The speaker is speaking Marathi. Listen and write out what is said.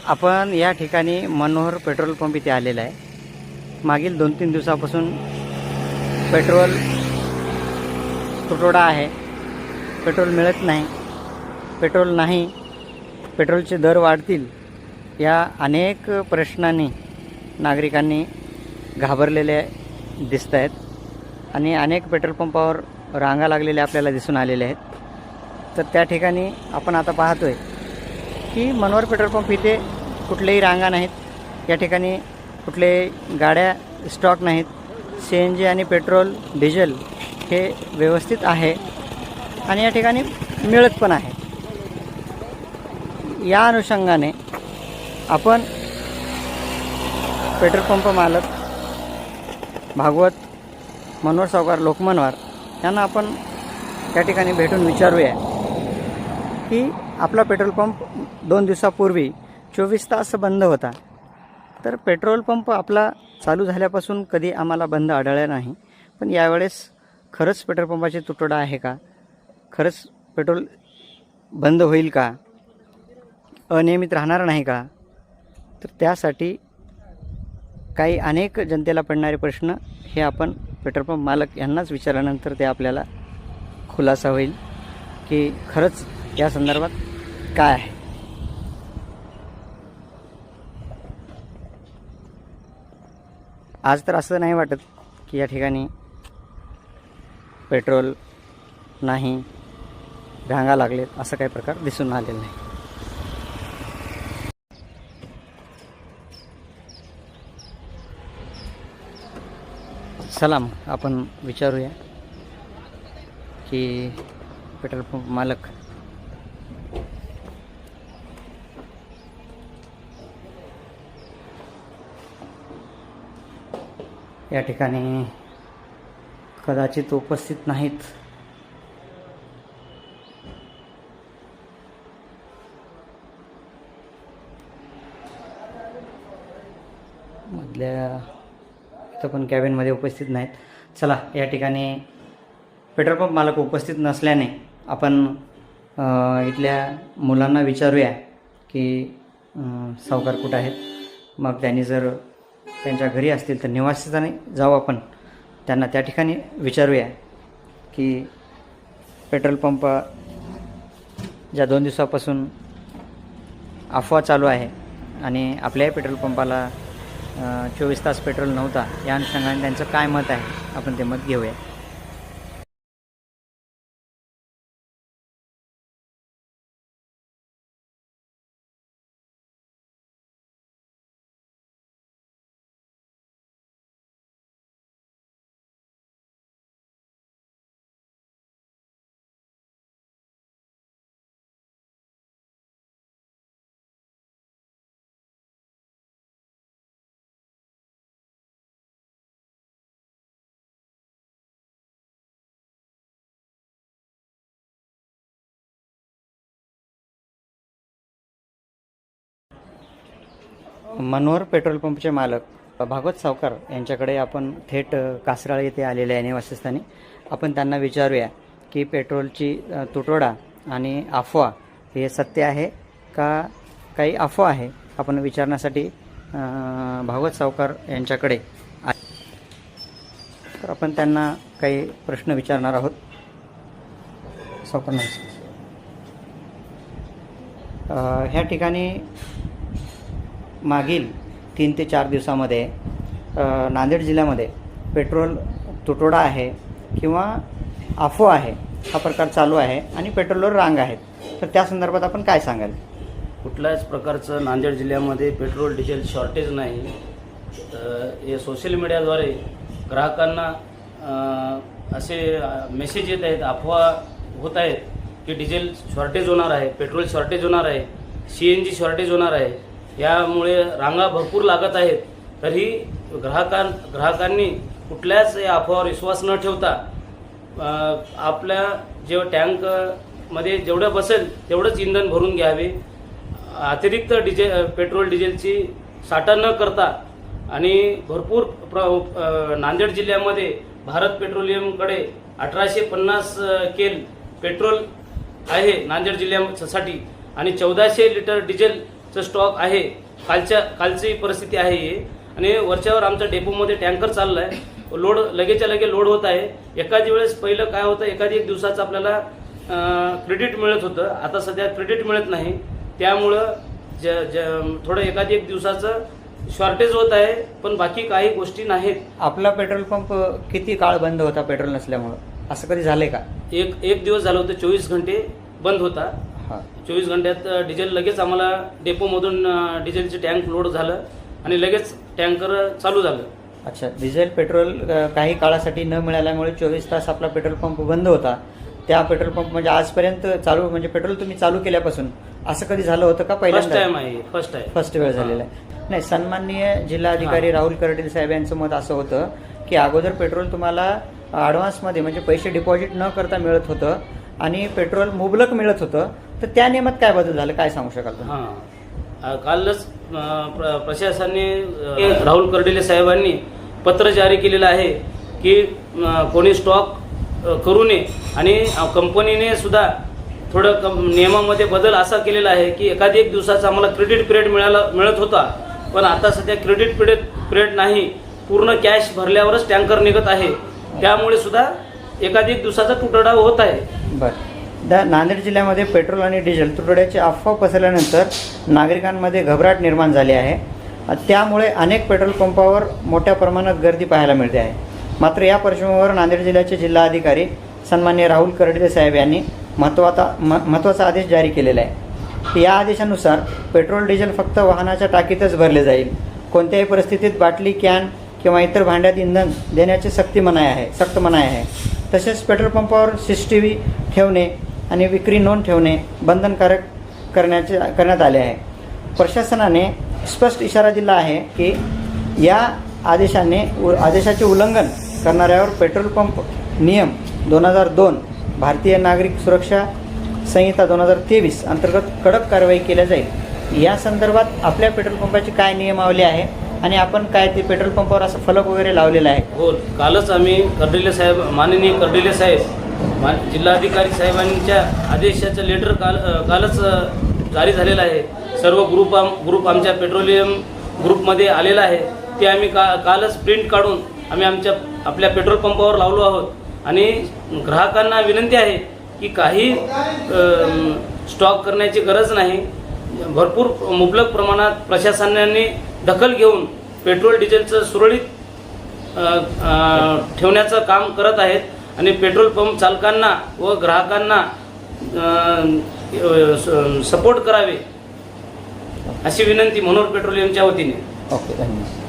आपण या ठिकाणी मनोहर पेट्रोल पंप इथे आलेला आहे। मागील 2-3 दिवसापासून पेट्रोल तुटवडा आहे, पेट्रोल मिळत नाही, पेट्रोलचे दर वाढतील या अनेक प्रश्नांनी नागरिकांनी घाबरलेले दिसत आहेत आणि अनेक पेट्रोल पंपावर रांगा लागलेल्या आपल्याला दिसून आलेल्या आहेत। तर त्या ठिकाणी आपण आता पाहतोय की मनोहर पेट्रोल पंप इथे कुठलेही रांगा नाहीत, या ठिकाणी कुठलेही गाड्या स्टॉक नाहीत, CNG आणि पेट्रोल डिझेल हे व्यवस्थित आहे आणि या ठिकाणी मिळत पण आहे। या अनुषंगाने आपण पेट्रोल पंप मालक भागवत मनोहर सावकार लोकमनवार यांना आपण त्या ठिकाणी भेटून विचारूया की आपला पेट्रोल पंप 2 दिवसापूर्वी 24 तास बंद होता, तर पेट्रोल पंप आपला चालू झाल्यापासून कधी आम्हाला बंद आढळला नाही, पण यावेळेस खरंच पेट्रोल पंपाची तुटवडा आहे का, खरंच पेट्रोल बंद होईल का, अनियमित राहणार नाही का, तर त्यासाठी काही अनेक जनतेला पडणारे प्रश्न हे आपण पेट्रोल पंप मालक यांनाच विचारल्यानंतर ते आपल्याला खुलासा होईल की खरंच या संदर्भात काय आहे। आज तर असं नाही वाटत की या ठिकाणी पेट्रोल नाही, रांगा लागलेत, असं काही प्रकार दिसून आलेला नाही। चला मग आपण विचारूया की पेट्रोल पंप मालक या ठिकाणी कदाचित उपस्थित नाहीत। मधल्या इथं पण कॅबिनमध्ये उपस्थित नाहीत। चला, या ठिकाणी पेट्रोल पंप मालक उपस्थित नसल्याने आपण इथल्या मुलांना विचारूया की सावकार कुठं आहेत। मग त्यांनी जर त्यांच्या घरी असतील तर निवासस्थानी जाऊ, आपण त्यांना त्या ठिकाणी विचारूया की पेट्रोल पंप ज्या 2 दिवसापासून अफवा चालू आहे आणि आपल्याही पेट्रोल पंपाला 24 तास पेट्रोल नव्हता, या अनुषंगाने त्यांचं काय मत आहे, आपण ते मत घेऊया। मनोहर पेट्रोल पंपचे मालक भागवत सावकार यांच्याकडे आपण थेट कासराळ येथे आलेले आहे निवासस्थानी। आपण त्यांना विचारूया की पेट्रोलची तुटवडा आणि अफवा हे सत्य आहे का, काही अफवा आहे, आपण विचारण्यासाठी भागवत सावकार यांच्याकडे तर आपण त्यांना काही प्रश्न विचारणार आहोत। सावकार नमस्कार। ह्या ठिकाणी मागील 3 ते 4 दिवसामध्ये नांदेड जिल्ह्यामध्ये पेट्रोल तुटवडा आहे किंवा अफवा आहे हा प्रकार चालू आहे आणि पेट्रोलवर रांग आहेत, तर त्या संदर्भात आपण काय सांगाल? कुठल्याच प्रकारचं नांदेड जिल्ह्यामध्ये पेट्रोल डिझेल शॉर्टेज नाही। हे सोशल मीडियाद्वारे ग्राहकांना असे मेसेज येत आहेत, अफवा होत आहेत की डिझेल शॉर्टेज होणार आहे, पेट्रोल शॉर्टेज होणार आहे, CNG शॉर्टेज होणार आहे, यामुळे रांगा भरपूर लागत आहेत। तरी ग्राहकांनी कुठल्याच या अफवावर विश्वास न ठेवता आपल्या जे टँकमध्ये जेवढं बसेल तेवढंच इंधन भरून घ्यावे, अतिरिक्त पेट्रोल डिझेलची साठा न करता आणि भरपूर नांदेड जिल्ह्यामध्ये भारत पेट्रोलियमकडे 1850 केल पेट्रोल आहे नांदेड जिल्ह्यासाठी आणि 1400 लिटर डिझेल चं स्टॉक आहे, कालची परिस्थिती आहे ही. आणि वरच्यावर आमच्या डेपोमध्ये टँकर चालला आहे, लोड लगेच्या लगे लोड होत आहे. एखादी वेळेस पहिलं काय होतं, एक दिवसाचं आपल्याला क्रेडिट मिळत होतं, आता सध्या क्रेडिट मिळत नाही. त्यामुळं थोडं एक दिवसाचं शॉर्टेज होत आहे, पण बाकी काही गोष्टी नाहीत. आपला पेट्रोल पंप किती काळ बंद होता पेट्रोल नसल्यामुळं, असं कधी झालंय का? एक दिवस झालं होतं, 24 घंटे बंद होता. हां. 24 घंट्यात डिझेल लगेच आम्हाला डेपोमधून डिझेलचे टँक लोड झालं आणि लगेच टँकर चालू झालं. अच्छा, डिझेल पेट्रोल काही काळासाठी न मिळाल्यामुळे 24 तास आपला पेट्रोल पंप बंद होता. त्या पेट्रोल पंप म्हणजे आजपर्यंत चालू, म्हणजे पेट्रोल तुम्ही चालू केल्यापासून असं कधी झालं होतं का? फर्स्ट टाइम आहे. फर्स्ट वेळ झालेला आहे. नाही, सन्माननीय जिल्हाधिकारी राहुल कर्डिले साहेब यांचं मत असं होतं की अगोदर पेट्रोल तुम्हाला ॲडव्हान्समध्ये म्हणजे पैसे डिपॉझिट न करता मिळत होतं आणि पेट्रोल मुबलक मिळत होतं. तर त्या नियमात काय बदल झालं, काय सांगू शकाल तुम्ही? हां, कालच प्रशासनाने राहुल कर्डिले साहेबांनी पत्र जारी केलेलं आहे की कोणी स्टॉक करू नये. आणि कंपनीने सुद्धा थोडं नियमामध्ये बदल असा केलेला आहे की एक दिवसाचा आम्हाला क्रेडिट पिरियड मिळत होता, पण आता सध्या क्रेडिट पिरियड नाही, पूर्ण कॅश भरल्यावरच टँकर निघत आहे. त्यामुळे सुद्धा एक दिवसाचा तुटवडा होत आहे. बरं, नांदेड जिल्ह्यामध्ये पेट्रोल आणि डिझेल तुटवड्याची अफवा पसरल्यानंतर नागरिकांमध्ये घबराट निर्माण झाली आहे. त्यामुळे अनेक पेट्रोल पंपावर मोठ्या प्रमाणात गर्दी पाहायला मिळते आहे. मात्र या पार्श्वभूमीवर नांदेड जिल्ह्याचे जिल्हाधिकारी सन्माननीय राहुल कर्डिले साहेब यांनी महत्त्वाचा आदेश जारी केलेला आहे. या आदेशानुसार पेट्रोल डिझेल फक्त वाहनाच्या टाकीतच भरले जाईल. कोणत्याही परिस्थितीत बाटली, कॅन किंवा इतर भांड्यात इंधन देण्याची सक्त मनाई आहे. तसेच पेट्रोल पंपावर CCTV ठेवणे आणि विक्री नोंद ठेवणे बंधनकारक करण्यात आले आहे. प्रशासनाने स्पष्ट इशारा दिला आहे की या आदेशाचे उल्लंघन करणाऱ्यावर पेट्रोल पंप नियम 2002, भारतीय नागरिक सुरक्षा संहिता 2023 अंतर्गत कडक कारवाई केल्या जाईल. या संदर्भात आपल्या पेट्रोल पंपाची काय नियमावली आहे आणि आपण काय ते पेट्रोल पंपावर असं फलक वगैरे लावलेला आहे? हो, कालच आम्ही माननीय कर्डिले साहेब, जिल्हाधिकारी साहेबांच्या आदेशाचं लेटर कालच जारी झालेलं आहे. सर्व ग्रुप आमच्या पेट्रोलियम ग्रुपमध्ये आलेला आहे. ते आम्ही कालच प्रिंट काढून आम्ही आपल्या पेट्रोल पंपावर लावलो आहोत. आणि ग्राहकांना विनंती आहे की काही स्टॉक करण्याची गरज नाही. भरपूर मुबलक प्रमाणात प्रशासनाने दखल घेऊन पेट्रोल डिझेलचं सुरळीत ठेवण्याचं काम करत आहेत. आणि पेट्रोल पंप चालकांना व ग्राहकांना सपोर्ट करावे अशी विनंती मनोहर पेट्रोलियमच्या वतीने. ओके, धन्यवाद.